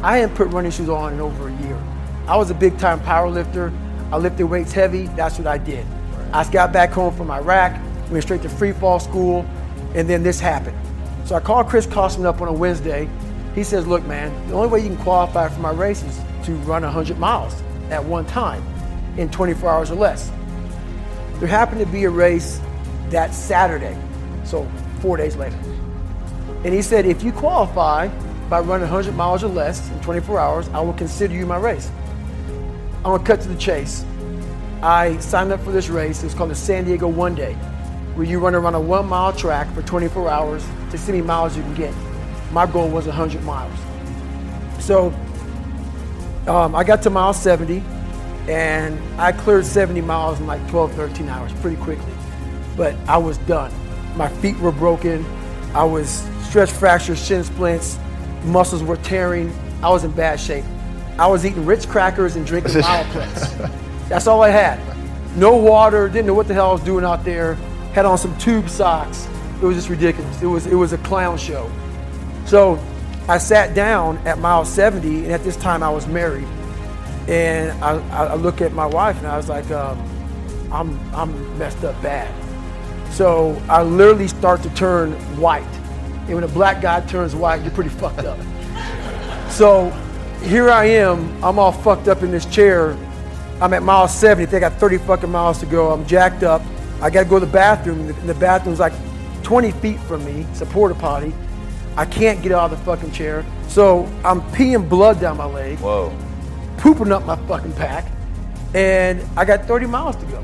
I hadn't put running shoes on in over a year. I was a big time power lifter. I lifted weights heavy, that's what I did. I got back home from Iraq, went straight to free fall school, and then this happened. So I called Chris Kostman up on a Wednesday. He says, look man, the only way you can qualify for my race is to run 100 miles at one time in 24 hours or less. There happened to be a race that Saturday, so 4 days later. And he said, if you qualify by running 100 miles or less in 24 hours, I will consider you my race. I'm gonna cut to the chase. I signed up for this race. It's called the San Diego One Day, where you run around a 1 mile track for 24 hours to see how many miles you can get. My goal was 100 miles. So I got to mile 70 and I cleared 70 miles in like 12, 13 hours pretty quickly. But I was done. My feet were broken. I was stress fractures, shin splints, muscles were tearing. I was in bad shape. I was eating Ritz crackers and drinking Mileplex. That's all I had. No water, didn't know what the hell I was doing out there. Had on some tube socks. It was just ridiculous. It was a clown show. So I sat down at mile 70, and at this time I was married. And I look at my wife and I was like, I'm messed up bad. So I literally start to turn white. And when a black guy turns white, you're pretty fucked up. So here I am, I'm all fucked up in this chair. I'm at mile 70, I think I got 30 fucking miles to go. I'm jacked up. I gotta go to the bathroom, and the bathroom's like 20 feet from me. It's a porta potty. I can't get out of the fucking chair. So I'm peeing blood down my leg. Whoa. Pooping up my fucking pack. And I got 30 miles to go.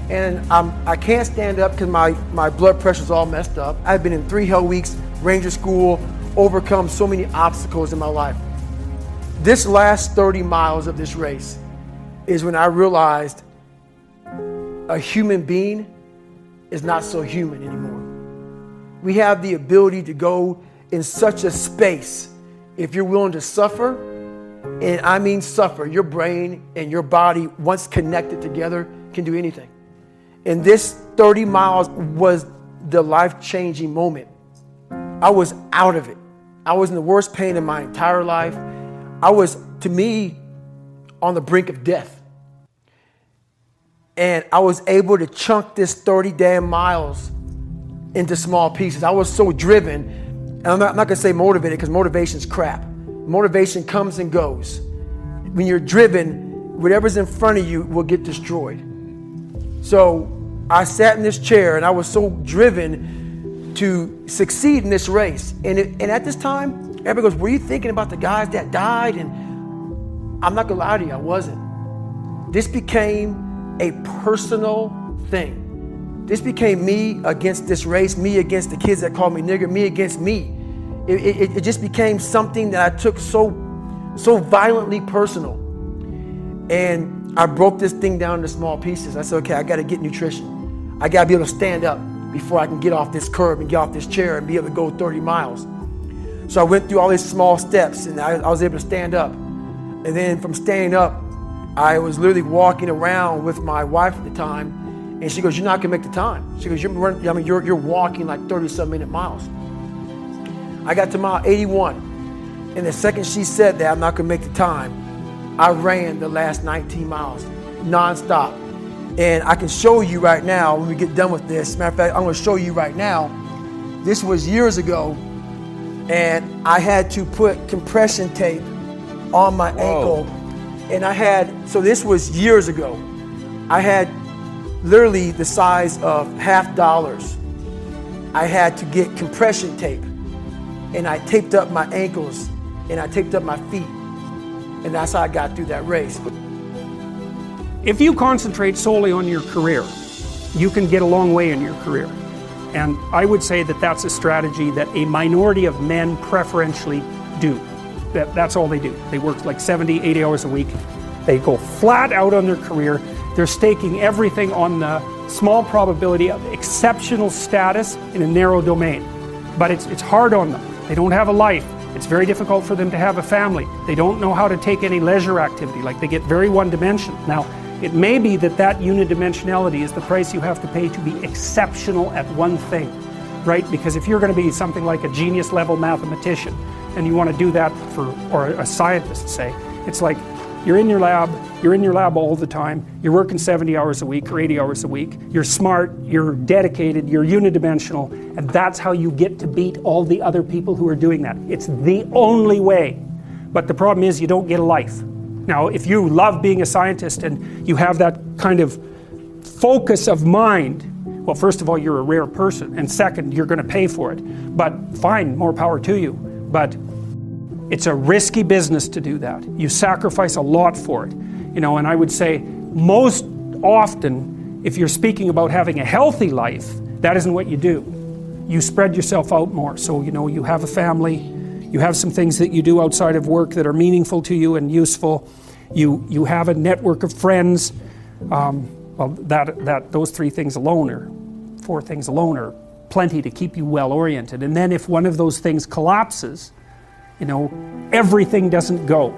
And I can't stand up because my blood pressure's all messed up. I've been in 3 hell weeks, Ranger school, overcome so many obstacles in my life. This last 30 miles of this race is when I realized a human being is not so human anymore. We have the ability to go in such a space if you're willing to suffer, and I mean suffer. Your brain and your body, once connected together, can do anything. And this 30 miles was the life-changing moment. I was out of it. I was in the worst pain in my entire life. I was, to me, on the brink of death. And I was able to chunk this 30 damn miles into small pieces. I was so driven, and I'm not gonna say motivated because motivation's crap. Motivation comes and goes. When you're driven, whatever's in front of you will get destroyed. So I sat in this chair and I was so driven to succeed in this race. And at this time, everybody goes, were you thinking about the guys that died? And I'm not gonna lie to you, I wasn't. This became a personal thing. This became me against this race, me against the kids that called me nigger, me against me. It just became something that I took so violently personal. And I broke this thing down into small pieces. I said, okay, I gotta get nutrition. I gotta be able to stand up before I can get off this curb and get off this chair and be able to go 30 miles. So I went through all these small steps and I was able to stand up. And then from standing up, I was literally walking around with my wife at the time, and she goes, you're not gonna make the time. She goes, you're walking like 30-some minute miles. I got to mile 81, and the second she said that I'm not gonna make the time, I ran the last 19 miles, nonstop. And I can show you right now when we get done with this. Matter of fact, I'm gonna show you right now. This was years ago, and I had to put compression tape on my ankle. And so this was years ago. I had literally the size of $50. I had to get compression tape, and I taped up my ankles and I taped up my feet. And that's how I got through that race. If you concentrate solely on your career, you can get a long way in your career. And I would say that that's a strategy that a minority of men preferentially do. That's all they do. They work like 70, 80 hours a week. They go flat out on their career. They're staking everything on the small probability of exceptional status in a narrow domain. But it's hard on them. They don't have a life. It's very difficult for them to have a family. They don't know how to take any leisure activity. Like, they get very one-dimensional. Now, it may be that unidimensionality is the price you have to pay to be exceptional at one thing, right? Because if you're going to be something like a genius level mathematician, and you want to do that or a scientist say, it's like you're in your lab all the time, you're working 70 hours a week or 80 hours a week, you're smart, you're dedicated, you're unidimensional, and that's how you get to beat all the other people who are doing that. It's the only way. But the problem is you don't get a life. Now, if you love being a scientist and you have that kind of focus of mind, well, first of all, you're a rare person, and second, you're going to pay for it. But fine, more power to you. But it's a risky business to do that. You sacrifice a lot for it. You know, and I would say most often, if you're speaking about having a healthy life, that isn't what you do. You spread yourself out more. So, you know, you have a family, you have some things that you do outside of work that are meaningful to you and useful. You have a network of friends. Well, those 3 things alone, or 4 things alone, are plenty to keep you well oriented. And then if one of those things collapses, you know, everything doesn't go.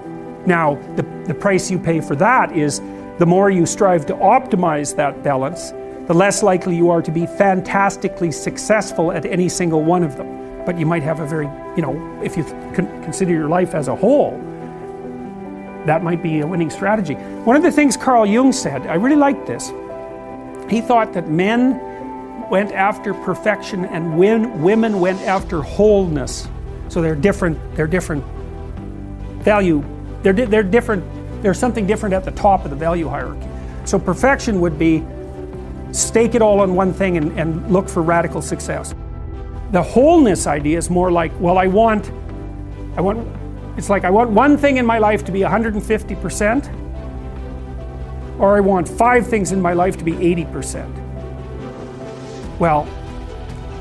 Now, the price you pay for that is the more you strive to optimize that balance, the less likely you are to be fantastically successful at any single one of them. But you might have a very, you know, if you consider your life as a whole, that might be a winning strategy. One of the things Carl Jung said, I really liked this. He thought that men went after perfection and women went after wholeness. So they're different value, they're different, there's something different at the top of the value hierarchy. So perfection would be stake it all on one thing and look for radical success. The wholeness idea is more like, well, I want one thing in my life to be 150%, or I want 5 things in my life to be 80%. Well,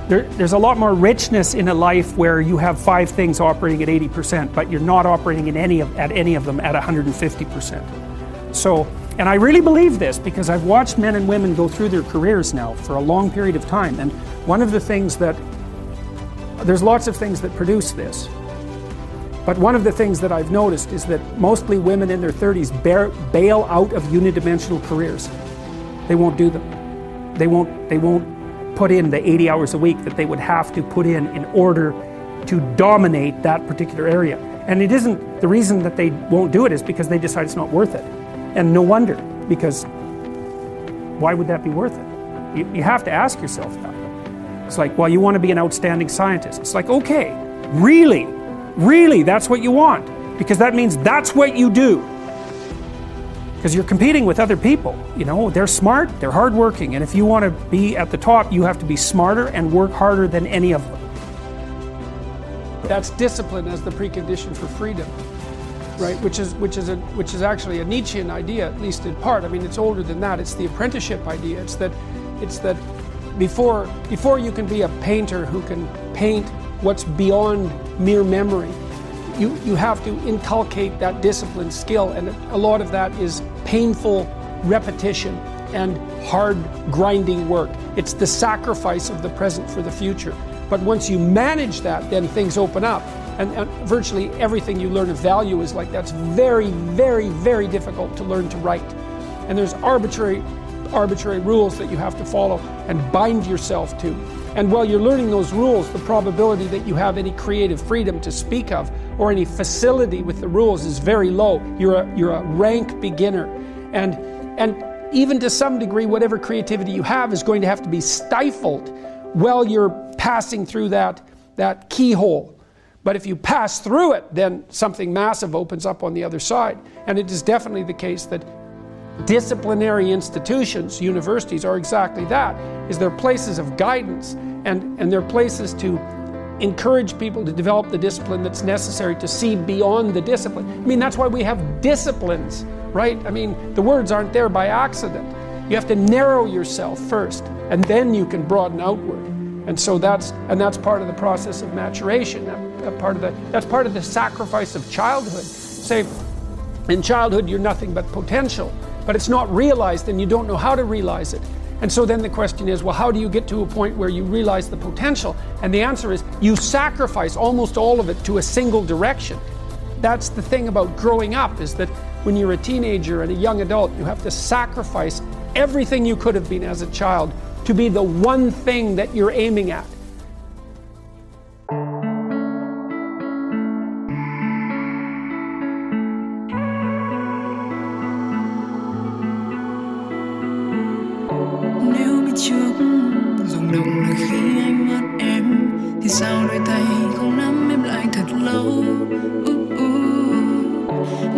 there's a lot more richness in a life where you have 5 things operating at 80%, but you're not operating at any of them at 150%. So, and I really believe this because I've watched men and women go through their careers now for a long period of time, and one of the things that, there's lots of things that produce this, but one of the things that I've noticed is that mostly women in their 30s bail out of unidimensional careers. They won't do them. They won't put in the 80 hours a week that they would have to put in order to dominate that particular area. And it isn't, the reason that they won't do it is because they decide it's not worth it. And no wonder, because why would that be worth it? You have to ask yourself that. It's like, well, you want to be an outstanding scientist. It's like, okay, really, that's what you want. Because that means that's what you do. Because you're competing with other people, you know, they're smart, they're hardworking, and if you want to be at the top, you have to be smarter and work harder than any of them. That's discipline as the precondition for freedom, right? Which is actually a Nietzschean idea, at least in part. I mean, it's older than that. It's the apprenticeship idea. It's that before you can be a painter who can paint what's beyond mere memory, you have to inculcate that discipline skill, and a lot of that is painful repetition and hard grinding work. It's the sacrifice of the present for the future. But once you manage that, then things open up, and virtually everything you learn of value is like that. It's very, very, very difficult to learn to write, and there's arbitrary rules that you have to follow and bind yourself to. And while you're learning those rules, the probability that you have any creative freedom to speak of or any facility with the rules is very low. You're a rank beginner. And even to some degree, whatever creativity you have is going to have to be stifled while you're passing through that keyhole. But if you pass through it, then something massive opens up on the other side. And it is definitely the case that disciplinary institutions, universities, are exactly that. Is they're places of guidance, and they're places to encourage people to develop the discipline that's necessary to see beyond the discipline. I mean, that's why we have disciplines, right? I mean, the words aren't there by accident. You have to narrow yourself first, and then you can broaden outward. And so that's part of the process of maturation. That's part of the sacrifice of childhood. Say, in childhood you're nothing but potential, but it's not realized and you don't know how to realize it. And so then the question is, well, how do you get to a point where you realize the potential? And the answer is, you sacrifice almost all of it to a single direction. That's the thing about growing up, is that when you're a teenager and a young adult, you have to sacrifice everything you could have been as a child to be the one thing that you're aiming at. trước rung động là khi anh mất em, thì sao đôi tay không nắm em lại thật lâu.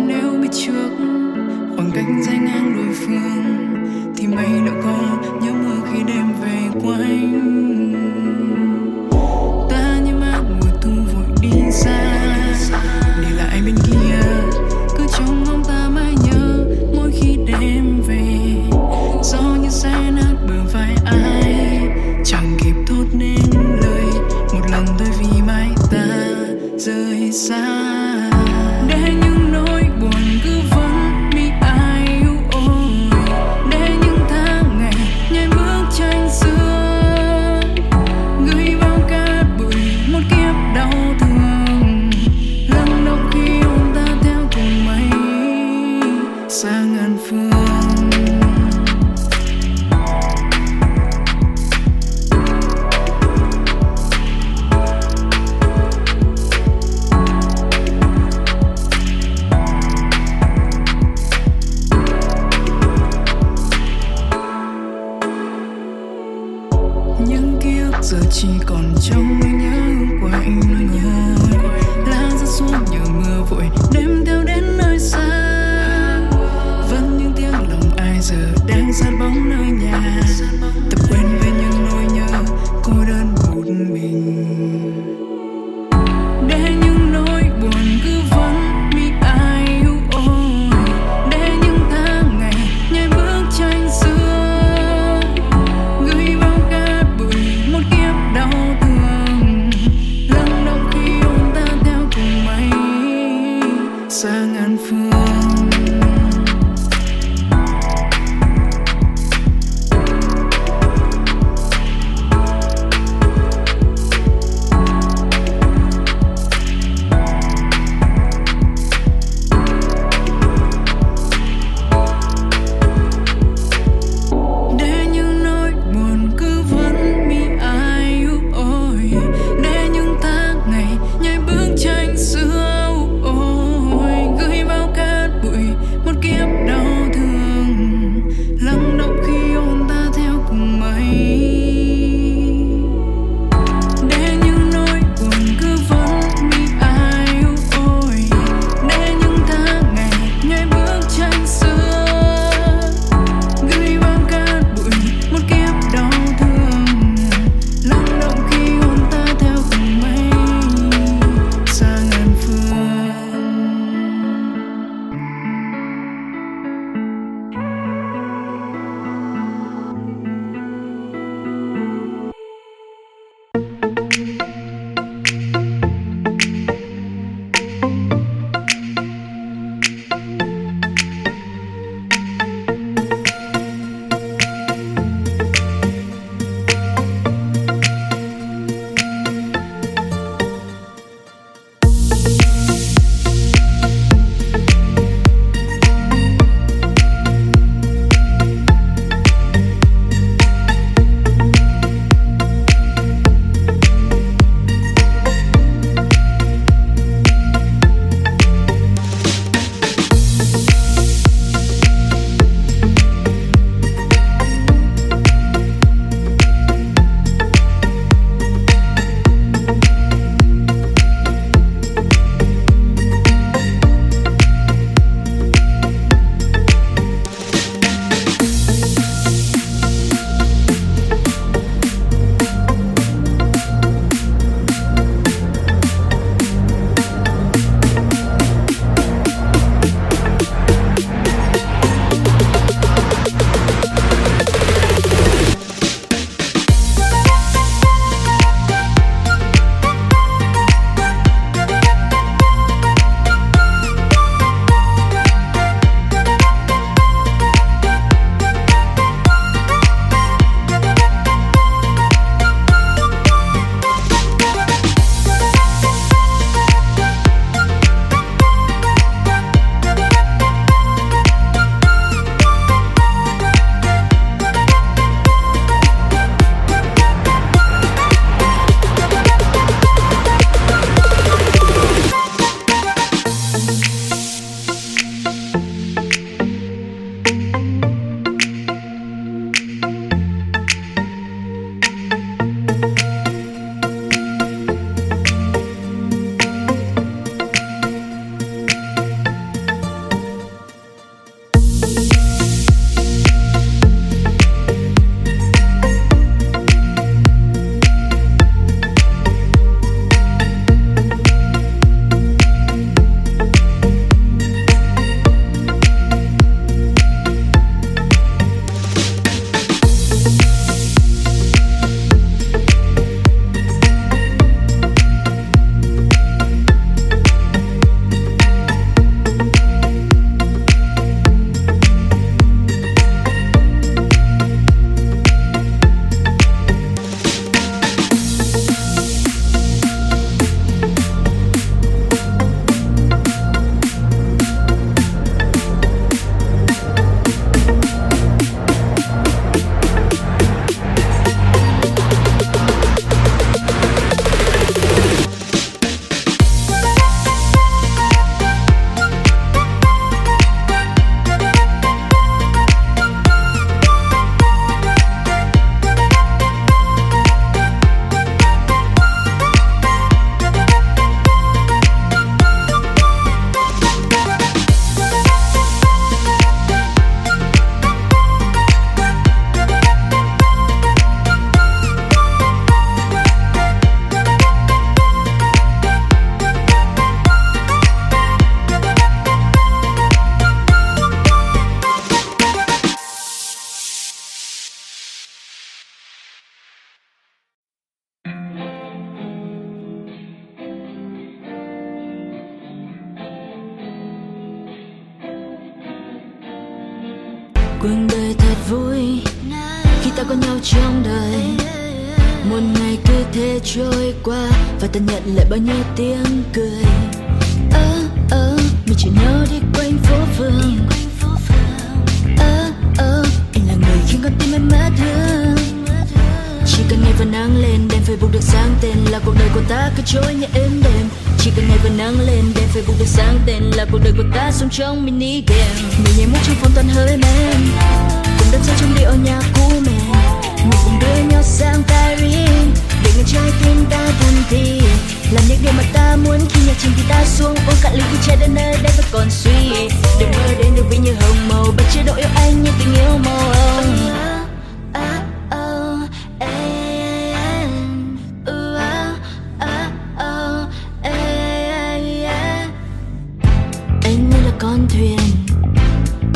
Nếu biết trước khoảng cách dài ngang đối phương, thì mây đã có nhớ mưa khi đêm về quanh. Ta như mát mùa thu vội đi xa, để lại bên kia cứ trông ngóng ta mãi nhớ mỗi khi đêm về. Gió như xé nát bờ vai ai, chẳng kịp thốt nên lời một lần thôi vì mãi ta rời xa. Để những nỗi buồn cứ vẫn bị ai yêu ôi, để những tháng ngày nhai bức tranh xưa gửi vào cát bụi một kiếp đau thương. Lắng động khi hôn ta theo cùng mây xa ngàn phương. Những ký ức giờ chỉ còn trong nỗi nhớ của anh người. Lá rơi xuống như mưa vội đêm theo đến nơi xa, vẫn những tiếng lòng cuộc đời thật vui khi ta có nhau trong đời. Một ngày cứ thế trôi qua và ta nhận lại bao nhiêu tiếng cười. Mình chỉ nhau đi quanh phố phường. Anh là người khiến con tim em mất thương. Chỉ cần ngày và nắng lên đèn Facebook được sáng tên là cuộc đời của ta cứ trôi như êm đềm. Chỉ cần ngày và nắng lên đèn Facebook được sáng tên là cuộc đời của ta sống trong mini game. Mình nhảy múa trong phòng toàn hơi men, cùng đắm say trong đi ở nhà cũ mẹ. Mình cùng đưa nhau sang Paris để ngày trái tim ta thân thì làm những điều mà ta muốn khi nhạc trình thì ta xuống uống cạn ly khi trái đến nơi đây vẫn còn suy. Đừng mơ đến được với như hồng màu bất chế độ yêu anh như tình yêu màu hồng. Anh như là con thuyền,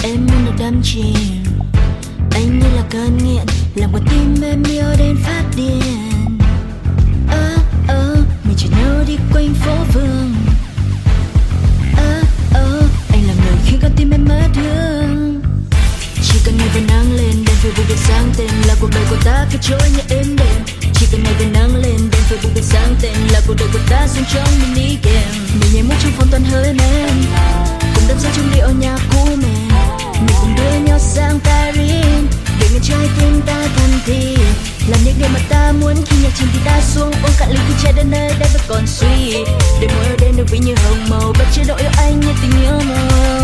em như là đắm chìm. Anh như là cơn nghiện, làm con tim em yêu đến phát điên. Mình chỉ nhau đi quanh phố phường. Anh là người khiến con tim em mất thương. Chỉ cần ngày và nắng lên đèn Facebook được sáng tên là cuộc đời của ta cứ trôi như êm đềm. Chỉ cần ngày và nắng lên đèn Facebook được sáng tên là cuộc đời của ta sống trong mini game. Mình nhảy múa trong phòng toàn hơi men, cùng đắm say trong đi ở nhà cũ mẹ. Mình cùng đưa nhau sang Paris để ngày trái tim ta thân thì làm những điều mà ta muốn khi nhạc trình thì ta xuống uống cạn ly khi trái đến nơi đây vẫn còn suy. Để mơ đến được với như hồng màu bất chế độ yêu anh như tình yêu màu.